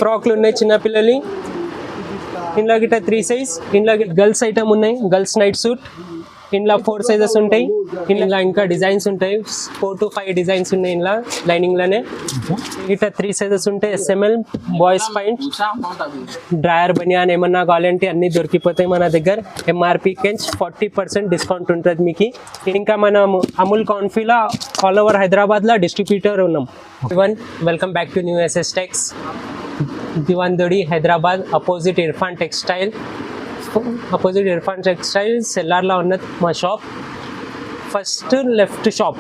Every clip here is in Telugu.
ఫ్రాక్లు ఉన్నాయి చిన్నపిల్లలు. ఇందులో గిట్ట 3 సైజ్. ఇందులో గర్ల్స్ ఐటమ్ ఉన్నాయి, గర్ల్స్ నైట్ సూట్. ఇందులో 4 సైజెస్ ఉంటాయి. ఇందులో ఇంకా డిజైన్స్ ఉంటాయి, 4 to 5 డిజైన్స్ ఉన్నాయి. ఇందులో లైనింగ్లోనే ఇట్లా 3 సైజెస్ ఉంటాయి. SML బాయ్స్ పాయింట్, డ్రాయర్ బనియాన్ ఏమన్నా కావాలంటే అన్నీ దొరికిపోతాయి మన దగ్గర. MRP కెంచ్ 40% డిస్కౌంట్ ఉంటుంది మీకు. ఇంకా మనం అమూల్ కాన్ఫీలో ఆల్ ఓవర్ హైదరాబాద్లో డిస్ట్రిబ్యూటర్ ఉన్నాం. Welcome back to new SS Tex, Diwan Devdi Hyderabad, opposite Irfan textile. Opposite Irfan textile సెల్లార్లో ఉన్నది మా షాప్. ఫస్ట్ లెఫ్ట్ షాప్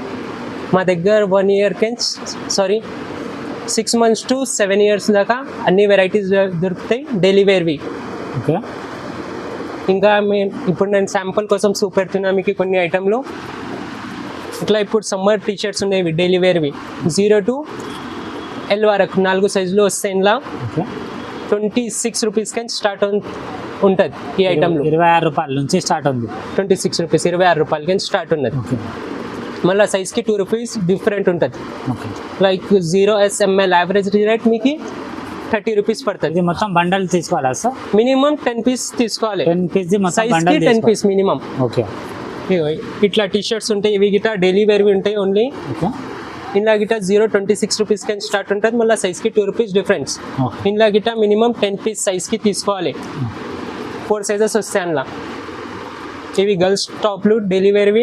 మా దగ్గర 1 year కెంచ్ 6 months to 7 years దాకా అన్ని వెరైటీస్ దొరుకుతాయి, డైలీ వేర్వి. ఓకే, ఇంకా ఇప్పుడు నేను శాంపుల్ కోసం చూపెడుతున్నా మీకు కొన్ని ఐటమ్లు. ఇట్లా ఇప్పుడు సమ్మర్ టీషర్ట్స్ ఉన్నాయి డైలీ వేర్వి, 0 to L వరకు 4 సైజులు వస్తాయి. ఇందులో 26 రూపీస్ కానీ స్టార్ట్ ఉంటుంది ఈ ఐటమ్లు. 26 రూపాయల నుంచి స్టార్ట్ ఉంది. 26 రూపీస్, 26 రూపాయలకి కానీ స్టార్ట్ ఉన్నది. మళ్ళీ సైజ్కి 2 రూపీస్ డిఫరెంట్ ఉంటుంది. Like 0S ML average rate మీకు 30 రూపీస్ పడుతుంది. ఇది మొత్తం బండల్ తీసుకోవాలా సార్? మినిమం 10 పీస్ తీసుకోవాలి. 10 పీస్ సైజ్కి 10 పీస్ మినిమం. ఓకే, ఇట్లా టీషర్ట్స్ ఉంటాయి, ఇవి గిట్ట డైలీ వేర్వి ఉంటాయి ఓన్లీ. ఓకే, ఇందులో గిట్ట 26 రూపీస్ కానీ స్టార్ట్ ఉంటుంది. మళ్ళీ సైజ్కి 2 రూపీస్ డిఫరెన్స్. ఇందులో గిట్ట మినిమం 10 పీస్ సైజ్కి తీసుకోవాలి. 4 సైజెస్ వస్తాయి అందులో. ఇవి గర్ల్స్ టాప్లు డైలీ వేర్వి,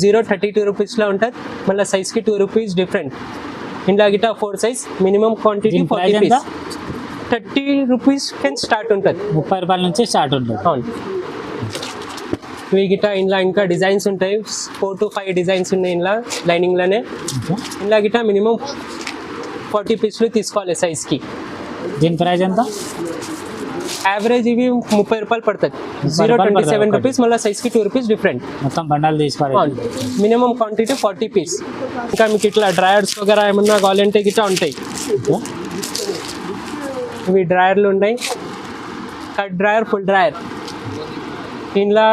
32 రూపీస్లో ఉంటుంది. మళ్ళీ సైజ్కి 2 రూపీస్ డిఫరెంట్. ఇందులో గిట్ట 4 size, minimum quantity 40 piece, 30 rupees కానీ స్టార్ట్ ఉంటుంది. 30 రూపాయల నుంచి స్టార్ట్ ఉంటుంది. అవును. ఇవి గిట్ట ఇందులో ఇంకా డిజైన్స్ ఉంటాయి, 4 to 5 డిజైన్స్ ఉన్నాయి ఇందులో లైనింగ్లోనే. ఇందులో గిట్ట మినిమం 40 పీస్లు తీసుకోవాలి సైజ్కి. దీని ప్రైస్ ఎంత? యావరేజ్ ఇవి 30 రూపాయలు పడుతుంది, 0.27 రూపీస్. మళ్ళీ సైజ్కి 2 రూపీస్ డిఫరెంట్. మొత్తం బండల్ తీసుకోవాలి. Minimum quantity 40 piece. ఇంకా మీకు ఇట్లా డ్రాయర్స్ వగేరా ఏమన్నా కావాలంటే గిట్ట ఉంటాయి. ఇవి డ్రాయర్లు ఉన్నాయి, కట్ డ్రాయర్, ఫుల్ డ్రాయర్. ఇందులో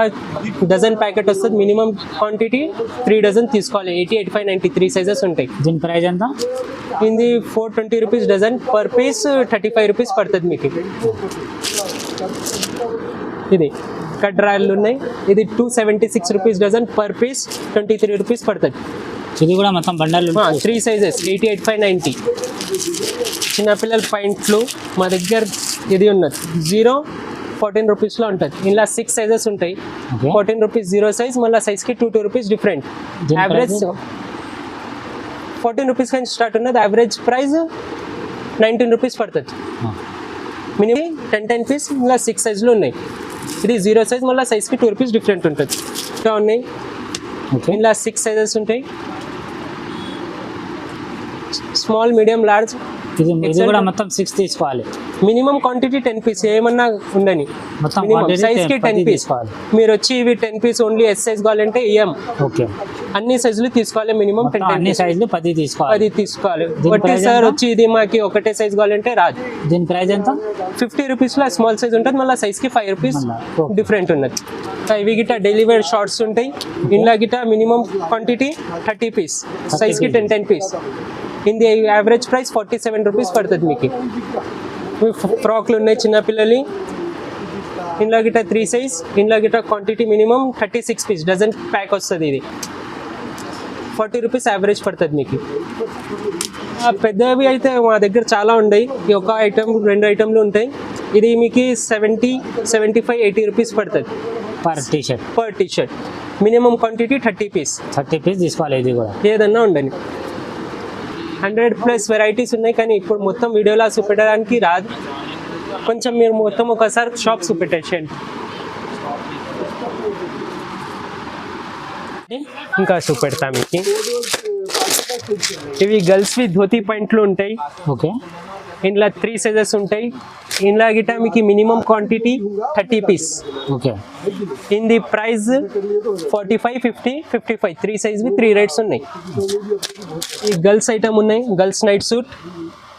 డజన్ ప్యాకెట్ వస్తుంది, మినిమం క్వాంటిటీ 3 డజన్ తీసుకోవాలి. 80, 85, 90 3 సైజెస్ ఉంటాయి. దీని ప్రైస్ ఎంత? ఇది 420 rupees dozen, per piece 35 rupees పడుతుంది మీకు. ఇది కట్ డ్రాయర్లు ఉన్నాయి, ఇది 276 rupees dozen, per piece 23 rupees పడుతుంది. ఇది కూడా మొత్తం బండల్ 3 సైజెస్, 80, 85, 90. చిన్నపిల్లల పాయింట్లు మా దగ్గర ఇది ఉన్నది, 0-14 రూపీస్లో ఉంటుంది. ఇలా 6 సైజెస్ ఉంటాయి, 14 రూపీస్ 0 సైజ్. మళ్ళీ సైజ్కి 2 రూపీస్ డిఫరెంట్. యావరేజ్ 14 రూపీస్ కానీ స్టార్ట్ ఉన్నది. యావరేజ్ ప్రైస్ 19 రూపీస్ పడుతుంది. Minimum 10 piece. ఇలా 6 సైజులు ఉన్నాయి. ఇది 0 సైజ్, మళ్ళీ సైజ్కి 2 రూపీస్ డిఫరెంట్ ఉంటుంది. ఇంకా ఉన్నాయి, ఇలా 6 సైజెస్ ఉంటాయి, స్మాల్, మీడియం, లార్జ్. ఇది కూడా మొత్తం 6 తీసుకోవాలి. మినిమం క్వాంటిటీ 10 పీస్ ఏమన్నా ఉండని. సైజ్కి 10 పీస్. మీరు వచ్చి ఇవి 10 పీస్ ఓన్లీ S సైజ్ కావాలంటే EM. ఓకే, అన్ని సైజులు తీసుకోవాలి. మినిమం 10, అన్ని సైజులు 10 తీసుకోవాలి. ఒకటే సార్ వచ్చి ఇది మాకి ఒకటే సైజ్ కావాలంటే రాదు. దీని ప్రైస్ ఎంత? 50 రూపీస్లో స్మాల్ సైజ్ ఉంటుంది, మళ్ళీ సైజ్కి 5 రూపీస్ డిఫరెంట్ ఉన్నది. ఇవి గిట్ట డెలివరీ షార్ట్స్ ఉంటాయి. ఇందులో గిట్ట మినిమం క్వాంటిటీ 30 పీస్, సైజ్కి 10 పీస్. ఇది యావరేజ్ ప్రైస్ 47 రూపీస్ పడుతుంది మీకు. ఫ్రాక్లు ఉన్నాయి చిన్నపిల్లలు. ఇందులో గిట్ట 3 సైజ్. ఇందులో గిట్ట quantity minimum 36 piece, dozen pack వస్తుంది. ఇది 40 రూపీస్ యావరేజ్ పడుతుంది మీకు. పెద్దవి అయితే మా దగ్గర చాలా ఉన్నాయి, ఒక ఐటమ్ 2 ఐటమ్లు ఉంటాయి. ఇది మీకు 70, 75, 80 రూపీస్ పడుతుంది per T-shirt. Minimum quantity 30 piece. 30 piece తీసుకోవాలి. ఇది కూడా ఏదన్నా ఉండని. 100+ వెరైటీస్ ఉన్నాయి, కానీ ఇప్పుడు మొత్తం వీడియోలో చూపెట్టడానికి రాదు. కొంచెం మీరు మొత్తం ఒకసారి షాప్ చూపెట్టేసేయండి. ఇంకా చూపెడతా మీకు. ఇవి గర్ల్స్వి ధోతి పాయింట్లు ఉంటాయి. ఓకే, ఇందులో 3 సైజెస్ ఉంటాయి. ఇందులో గిట్ట మీకు మినిమం క్వాంటిటీ 30 పీస్. ఓకే, ఇది ప్రైస్ 45, 50, 55 3 సైజ్వి 3 రేట్స్ ఉన్నాయి. ఈ గర్ల్స్ ఐటమ్ ఉన్నాయి, గర్ల్స్ నైట్ సూట్.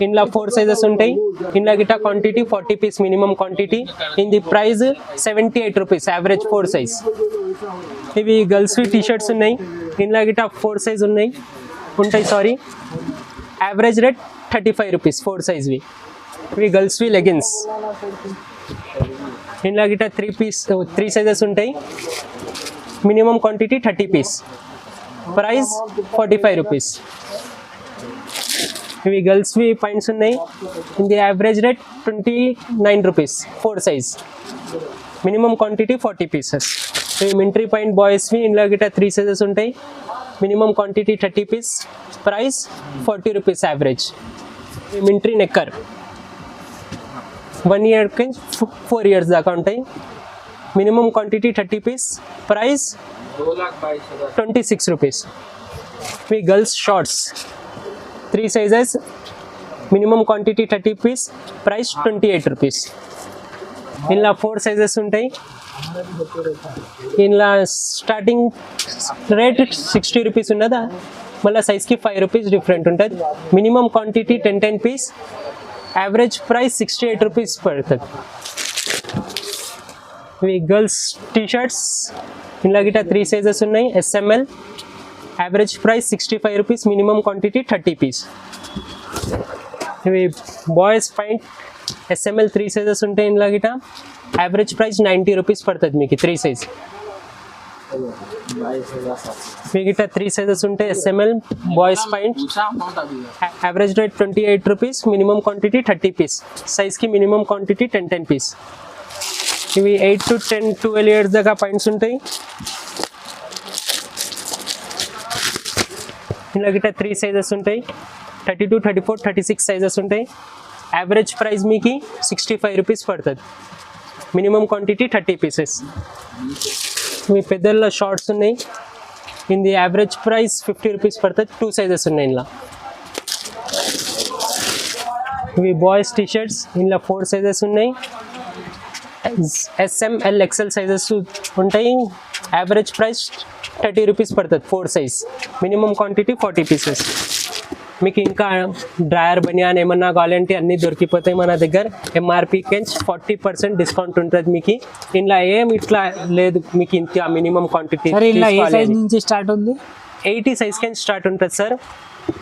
ఇందులో 4 సైజెస్ ఉంటాయి. ఇందులో గిట్ట క్వాంటిటీ 40 పీస్ మినిమం క్వాంటిటీ. ఇది ప్రైస్ 78 రూపీస్, యావరేజ్ 4 సైజ్. ఇవి గర్ల్స్వి టీషర్ట్స్ ఉన్నాయి. ఇందులో గిట్ట 4 సైజ్ ఉంటాయి. Average rate 35 rupees, 4 సైజ్వి. ఇవి గర్ల్స్వి లెగిన్స్. ఇందులో గిట్ట 3 సైజెస్ ఉంటాయి. Minimum quantity 30 piece. Price 45 rupees. ఇవి గర్ల్స్వి పాయింట్స్ ఉన్నాయి. ఇది average rate 29 rupees 4 size. Minimum quantity 40 pieces. ఇవి మింట్రీ పాయింట్ బాయ్స్వి. ఇందులో గిట్ట 3 సైజెస్ ఉంటాయి. Minimum quantity 30 piece. Price 40 rupees average. ఇవి మింట్రీ నెక్కర్ 1 ఇయర్కి 4 ఇయర్స్ దాకా ఉంటాయి. Minimum quantity 30 piece. Price 26 rupees. ఇవి girls shorts 3 sizes. Minimum quantity 30 piece. Price 28 rupees. ఇందులో 4 సైజెస్ ఉంటాయి. ఇందులో స్టార్టింగ్ రేట్ 60 రూపీస్ ఉన్నదా, మళ్ళీ సైజ్కి 5 రూపీస్ డిఫరెంట్ ఉంటుంది. Minimum quantity 10 piece. Average price 68 rupees పడుతుంది. ఇవి గర్ల్స్ టీషర్ట్స్. ఇందులో గిట్ట 3 సైజెస్ ఉన్నాయి. SML. Average price 65 rupees. Minimum quantity 30 piece. ఇవి బాయ్స్ పాయింట్ SML 3 సైజెస్ ఉంటాయి. ఇందులో గిట్ట యావరేజ్ ప్రైస్ 90 రూపీస్ పడుతుంది మీకు 3 సైజ్. మీ గిట్ట 3 సైజెస్ ఉంటాయి. SML boys pant. Average rate 28 rupees. Minimum quantity 30 piece. సైజ్కి మినిమం క్వాంటిటీ 10 పీస్. ఇవి 8 to 10 12 ఇయర్స్ దాకా పాయింట్స్ ఉంటాయి. ఇందులో గిట్ట 3 సైజెస్ ఉంటాయి. 32, 34, 36 సైజెస్ ఉంటాయి. యావరేజ్ ప్రైస్ మీకు 65 రూపీస్ పడుతుంది. Minimum quantity 30 pieces. మీ పెద్దల్లో షార్ట్స్ ఉన్నాయి. ఇది యావరేజ్ ప్రైస్ 50 రూపీస్ పడుతుంది. 2 సైజెస్ ఉన్నాయి ఇందులో. ఇవి బాయ్స్ టీషర్ట్స్. ఇందులో 4 సైజెస్ ఉన్నాయి. SML XL సైజెస్ ఉంటాయి. యావరేజ్ ప్రైస్ 30 రూపీస్ పడుతుంది 4 సైజ్. Minimum quantity 40 pieces. మీకు ఇంకా డ్రాయర్ బనియాన్ ఏమన్నా కావాలంటే అన్నీ దొరికిపోతాయి మన దగ్గర. MRPకి 40% డిస్కౌంట్ ఉంటుంది మీకు. ఇంట్లో ఏం ఇట్లా లేదు మీకు ఇంత మినిమం క్వాంటిటీ. ఇలా ఏ సైజ్ నుంచి స్టార్ట్ ఉంది? 80 సైజ్కి స్టార్ట్ ఉంటుంది సార్.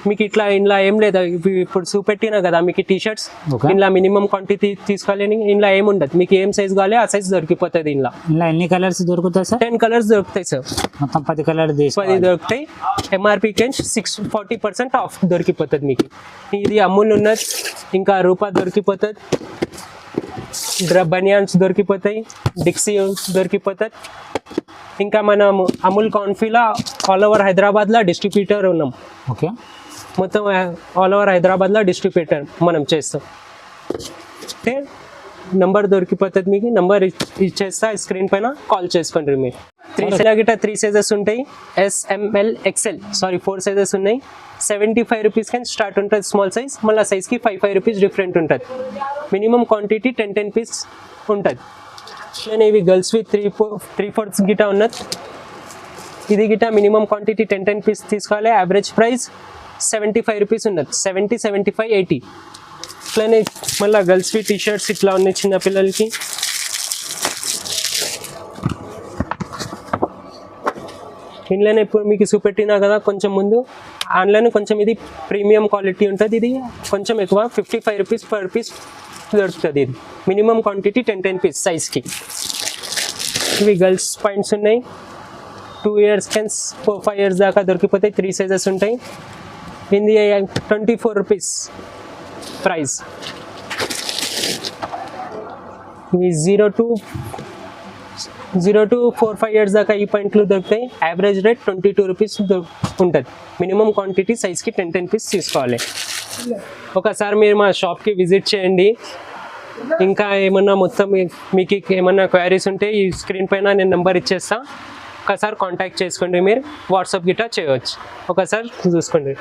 మీకు ఇట్లా ఇంట్లో ఏం లేదు. ఇప్పుడు చూపెట్టినా కదా మీకు టీషర్ట్స్. ఇంట్లో మినిమం క్వాంటిటీ తీసుకోవాలని ఇంట్లో ఏముండదు. మీకు ఏం సైజ్ కావాలి ఆ సైజ్ దొరికిపోతుంది. ఇంట్లో ఎన్ని కలర్స్ దొరుకుతాయి సార్? 10 కలర్స్ దొరుకుతాయి సార్. మొత్తం 10 కలర్స్ 10 దొరుకుతాయి. MRPకి 40% ఆఫ్ దొరికిపోతుంది మీకు. ఇది అమూల్ ఉన్నది. ఇంకా రూపా దొరికిపోతుంది. బనియాన్స్ దొరికిపోతాయి. డిక్సీ దొరికిపోతుంది. ఇంకా మనం అమూల్ కాన్ఫీలా ఆల్ ఓవర్ హైదరాబాద్లో డిస్ట్రిబ్యూటర్ ఉన్నాం. ఓకే. మొత్తం ఆల్ ఓవర్ హైదరాబాద్లో డిస్ట్రిబ్యూటర్ మనం చేస్తాం. అంటే నంబర్ దొరికిపోతుంది మీకు. నంబర్ ఇచ్చేస్తా స్క్రీన్ పైన, కాల్ చేసుకోండి మీరు. 3 సైజెస్ ఉంటాయి. SML XL 4 సైజెస్ ఉన్నాయి. 75 రూపీస్కి స్టార్ట్ ఉంటుంది స్మాల్ సైజ్. మళ్ళీ సైజ్కి 5 రూపీస్ డిఫరెంట్ ఉంటుంది. మినిమం క్వాంటిటీ 10 పీస్ ఉంటుంది. నేను ఇవి గర్ల్స్వి 3/4 గిట ఉన్నది. ఇది గిట మినిమం క్వాంటిటీ 10 పీస్ తీసుకోవాలి. యావరేజ్ ప్రైస్ 75 రూపీస్ ఉన్నది. 70, 75, 80. ఇట్లానే మళ్ళీ గర్ల్స్వి టీషర్ట్స్ ఇట్లా ఉన్నాయి చిన్నపిల్లలకి. ఇంట్లోనే ఇప్పుడు మీకు చూపెట్టినా కదా కొంచెం ముందు. ఆన్లైన్ కొంచెం ఇది ప్రీమియం క్వాలిటీ ఉంటుంది. ఇది కొంచెం ఎక్కువ 55 రూపీస్ పర్ పీస్ దొరుకుతుంది. ఇది మినిమం క్వాంటిటీ 10 పీస్ సైజ్కి. ఇవి గర్ల్స్ పాయింట్స్ ఉన్నాయి. 2 ఇయర్స్ 4-5 ఇయర్స్ దాకా దొరికిపోతాయి. 3 సైజెస్ ఉంటాయి. ఇది 24 రూపీస్ ప్రైస్. ఇవి 0 to 4-5 ఇయర్స్ దాకా ఈ పాయింట్లు దొరుకుతాయి. యావరేజ్ రేట్ 22 రూపీస్ ఉంటుంది. మినిమం క్వాంటిటీ సైజ్కి 10 పీస్ తీసుకోవాలి. ఒకసారి మీరు మా షాప్కి విజిట్ చేయండి. ఇంకా ఏమన్నా మొత్తం మీకు ఏమన్నా క్వైరీస్ ఉంటే ఈ స్క్రీన్ పైన నేను నెంబర్ ఇచ్చేస్తా. ఒకసారి కాంటాక్ట్ చేసుకోండి. మీరు వాట్సాప్ గిట్లా చేయవచ్చు. ఒకసారి చూసుకోండి.